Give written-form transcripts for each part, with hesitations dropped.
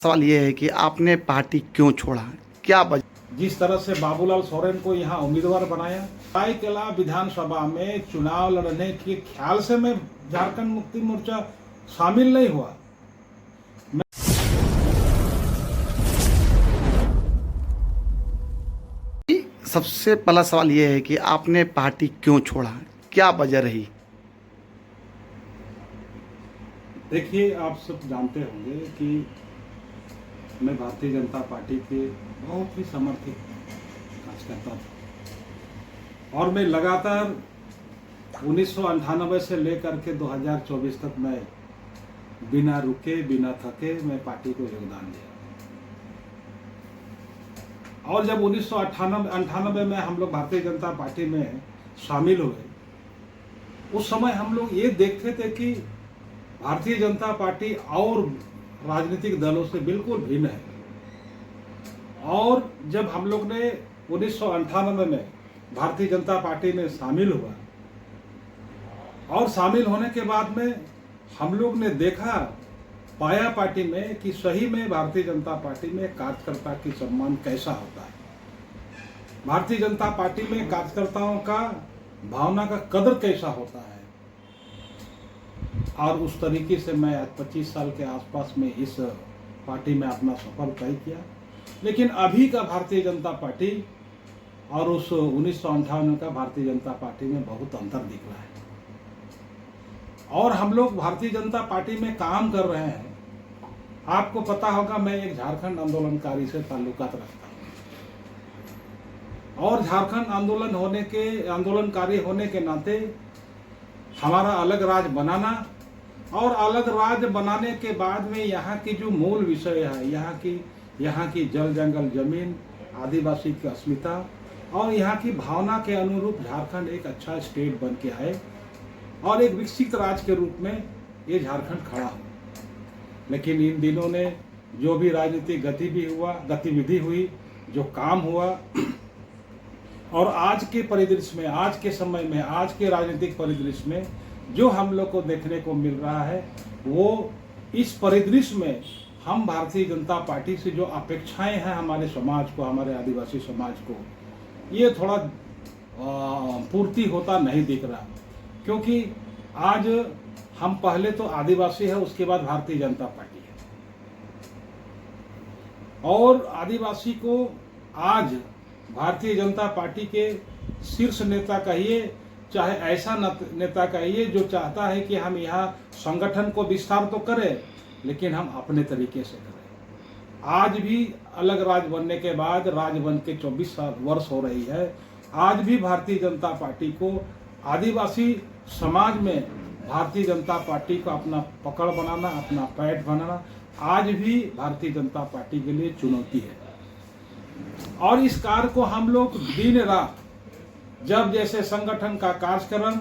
सवाल ये है कि आपने पार्टी क्यों छोड़ा? क्या वजह? जिस तरह से बाबूलाल सोरेन को यहाँ उम्मीदवार बनाया, रायकेला विधानसभा में चुनाव लड़ने के ख्याल से मैं झारखंड मुक्ति मोर्चा शामिल नहीं हुआ। सबसे पहला सवाल ये है कि आपने पार्टी क्यों छोड़ा? क्या वजह रही? देखिए, आप सब जानते होंगे कि मैं भारतीय जनता पार्टी के बहुत ही समर्थित कार्यकर्ता था और मैं लगातार 1998 से लेकर के 2024 तक मैं बिना रुके बिना थके मैं पार्टी को योगदान दिया। और जब 1998 में हम लोग भारतीय जनता पार्टी में शामिल हुए, उस समय हम लोग ये देखते थे कि भारतीय जनता पार्टी और राजनीतिक दलों से बिल्कुल भिन्न है। और जब हम लोग ने 1998 में भारतीय जनता पार्टी में शामिल हुआ और शामिल होने के बाद में हम लोग ने देखा पाया पार्टी में कि सही में भारतीय जनता पार्टी में कार्यकर्ता की सम्मान कैसा होता है, भारतीय जनता पार्टी में कार्यकर्ताओं का भावना का कदर कैसा होता है। और उस तरीके से मैं आज 25 साल के आसपास में इस पार्टी में अपना सफर तय किया। लेकिन अभी का भारतीय जनता पार्टी और उस 1958 का भारतीय जनता पार्टी में बहुत अंतर दिख रहा है। और हम लोग भारतीय जनता पार्टी में काम कर रहे हैं। आपको पता होगा, मैं एक झारखंड आंदोलनकारी से ताल्लुकात रखता हूँ और झारखंड आंदोलनकारी होने के नाते हमारा अलग राज्य बनाना और अलग राज्य बनाने के बाद में यहाँ की जो मूल विषय है, यहाँ की जल जंगल जमीन, आदिवासी की अस्मिता और यहाँ की भावना के अनुरूप झारखंड एक अच्छा स्टेट बन के आए और एक विकसित राज्य के रूप में ये झारखंड खड़ा हो। लेकिन इन दिनों ने जो भी राजनीतिक गतिविधि हुई, जो काम हुआ और आज के परिदृश्य में, आज के समय में, आज के राजनीतिक परिदृश्य में जो हम लोग को देखने को मिल रहा है, वो इस परिदृश्य में हम भारतीय जनता पार्टी से जो अपेक्षाएं हैं हमारे समाज को, हमारे आदिवासी समाज को, ये थोड़ा पूर्ति होता नहीं दिख रहा। क्योंकि आज हम पहले तो आदिवासी है, उसके बाद भारतीय जनता पार्टी है और आदिवासी को आज भारतीय जनता पार्टी के शीर्ष नेता कहिए, चाहे ऐसा नेता कहिए जो चाहता है कि हम यहाँ संगठन को विस्तार तो करें लेकिन हम अपने तरीके से करें। आज भी अलग राज्य बनने के बाद, राज्य बन के 24 वर्ष हो रही है, आज भी भारतीय जनता पार्टी को आदिवासी समाज में भारतीय जनता पार्टी को अपना पकड़ बनाना, अपना पैठ बनाना आज भी भारतीय जनता पार्टी के लिए चुनौती है। और इस कार्य को हम लोग दिन रात, जब जैसे संगठन का कार्यक्रम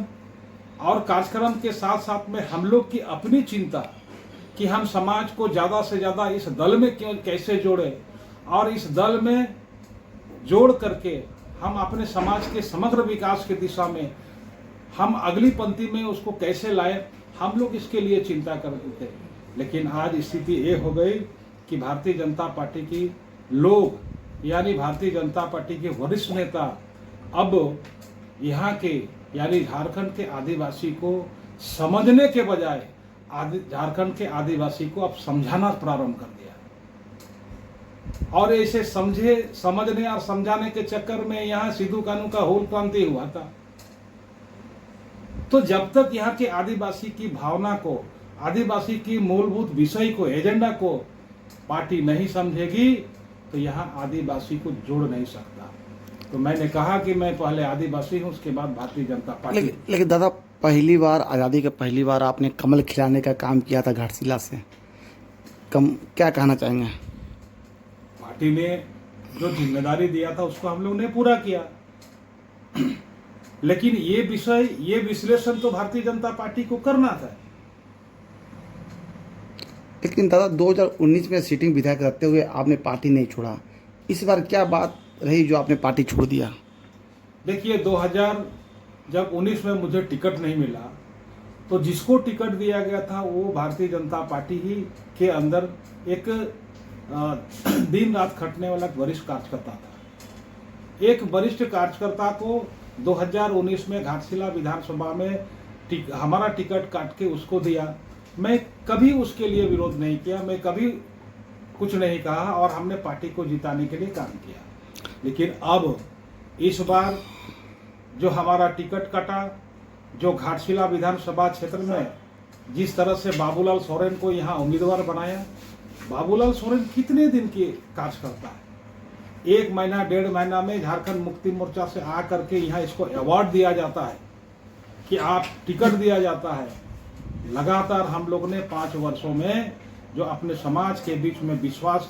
और कार्यक्रम के साथ साथ में हम लोग की अपनी चिंता कि हम समाज को ज़्यादा से ज़्यादा इस दल में कैसे जोड़े और इस दल में जोड़ करके हम अपने समाज के समग्र विकास की दिशा में हम अगली पंक्ति में उसको कैसे लाए, हम लोग इसके लिए चिंता करते थे। लेकिन आज स्थिति ये हो गई कि भारतीय जनता पार्टी की लोग, यानी भारतीय जनता पार्टी के वरिष्ठ नेता अब यहाँ के यानी झारखंड के आदिवासी को समझने के बजाय झारखंड के आदिवासी को अब समझाना प्रारंभ कर दिया। और ऐसे समझने और समझाने के चक्कर में यहाँ सिद्धू कानू का हूल क्रांति हुआ था। तो जब तक यहाँ के आदिवासी की भावना को, आदिवासी की मूलभूत विषय को, एजेंडा को पार्टी नहीं समझेगी तो यहाँ आदिवासी को जोड़ नहीं सकता। तो मैंने कहा कि मैं पहले आदिवासी हूँ, उसके बाद भारतीय जनता पार्टी। लेकिन दादा, पहली बार आज़ादी का पहली बार आपने कमल खिलाने का काम किया था घाटशिला से, क्या कहना चाहेंगे? पार्टी ने जो जिम्मेदारी दिया था उसको हम लोग ने पूरा किया। लेकिन ये विश्लेषण तो भारतीय जनता पार्टी को करना था। लेकिन दादा, 2019 में सीटिंग विधायक रहते हुए आपने पार्टी नहीं छोड़ा, इस बार क्या बात रही जो आपने पार्टी छोड़ दिया? देखिए, 2019 में मुझे टिकट नहीं मिला तो जिसको टिकट दिया गया था वो भारतीय जनता पार्टी ही के अंदर एक दिन रात खटने वाला एक वरिष्ठ कार्यकर्ता था। एक वरिष्ठ कार्यकर्ता को 2019 में घाटशिला विधानसभा में हमारा टिकट काट के उसको दिया। मैं कभी उसके लिए विरोध नहीं किया, मैं कभी कुछ नहीं कहा और हमने पार्टी को जिताने के लिए काम किया। लेकिन अब इस बार जो हमारा टिकट कटा, जो घाटशिला विधानसभा क्षेत्र में जिस तरह से बाबूलाल सोरेन को यहाँ उम्मीदवार बनाया, बाबूलाल सोरेन कितने दिन के कार्य करता है, 1 महीना 1.5 महीना में झारखंड मुक्ति मोर्चा से आ करके यहाँ इसको अवार्ड दिया जाता है कि आप टिकट दिया जाता है। लगातार हम लोग ने 5 वर्षों में जो अपने समाज के बीच में विश्वास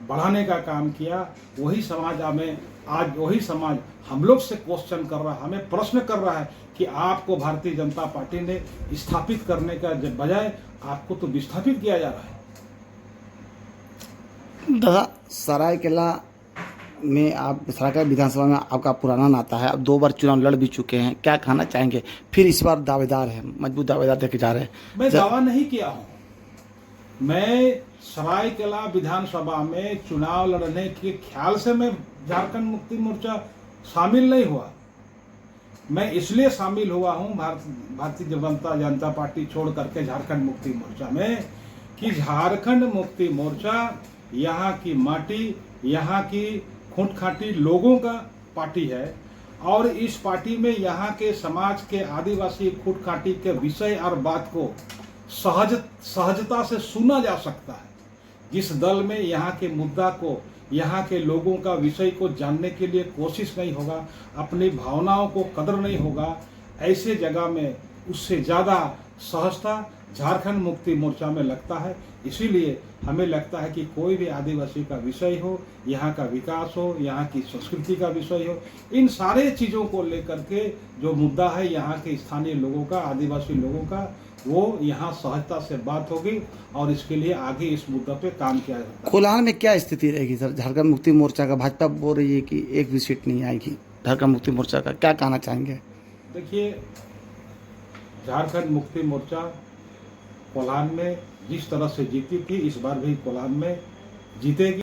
बढ़ाने का काम किया, वही समाज हमें आज वही समाज हम लोग से क्वेश्चन कर रहा है, हमें प्रश्न कर रहा है कि आपको भारतीय जनता पार्टी ने स्थापित करने का बजाय आपको तो विस्थापित किया जा रहा है। दादा, सरायकेला में आप सरायकेला विधानसभा में आपका पुराना नाता है, अब 2 बार चुनाव लड़ भी चुके हैं, क्या कहना चाहेंगे? फिर इस बार दावेदार है, मजबूत दावेदार देखे जा रहे हैं। मैं दावा नहीं किया हूँ, मैं सरायकेला विधानसभा में चुनाव लड़ने के ख्याल से मैं झारखंड मुक्ति मोर्चा शामिल नहीं हुआ। मैं इसलिए शामिल हुआ हूँ भारतीय जनता पार्टी छोड़ करके झारखंड मुक्ति मोर्चा में कि झारखंड मुक्ति मोर्चा यहाँ की माटी, यहाँ की खूंट-खाटी लोगों का पार्टी है और इस पार्टी में यहाँ के समाज के आदिवासी खूंट-खाटी के विषय और बात को सहजता से सुना जा सकता है। जिस दल में यहाँ के मुद्दा को, यहाँ के लोगों का विषय को जानने के लिए कोशिश नहीं होगा, अपनी भावनाओं को कदर नहीं होगा, ऐसे जगह में उससे ज़्यादा सहजता झारखंड मुक्ति मोर्चा में लगता है। इसीलिए हमें लगता है कि कोई भी आदिवासी का विषय हो, यहाँ का विकास हो, यहाँ की संस्कृति का विषय हो, इन सारे चीज़ों को लेकर के जो मुद्दा है यहाँ के स्थानीय लोगों का, आदिवासी लोगों का, वो यहाँ सहजता से बात होगी और इसके लिए आगे इस मुद्दे पे काम किया जाता है। कोल्हान में क्या स्थिति रहेगी सर झारखंड मुक्ति मोर्चा का? भाजपा बोल रही है कि एक भी सीट नहीं आएगी झारखंड मुक्ति मोर्चा का, क्या कहना चाहेंगे? देखिए, झारखंड मुक्ति मोर्चा कोल्हान में जिस तरह से जीती थी, इस बार भी कोल्हान में जीतेगी।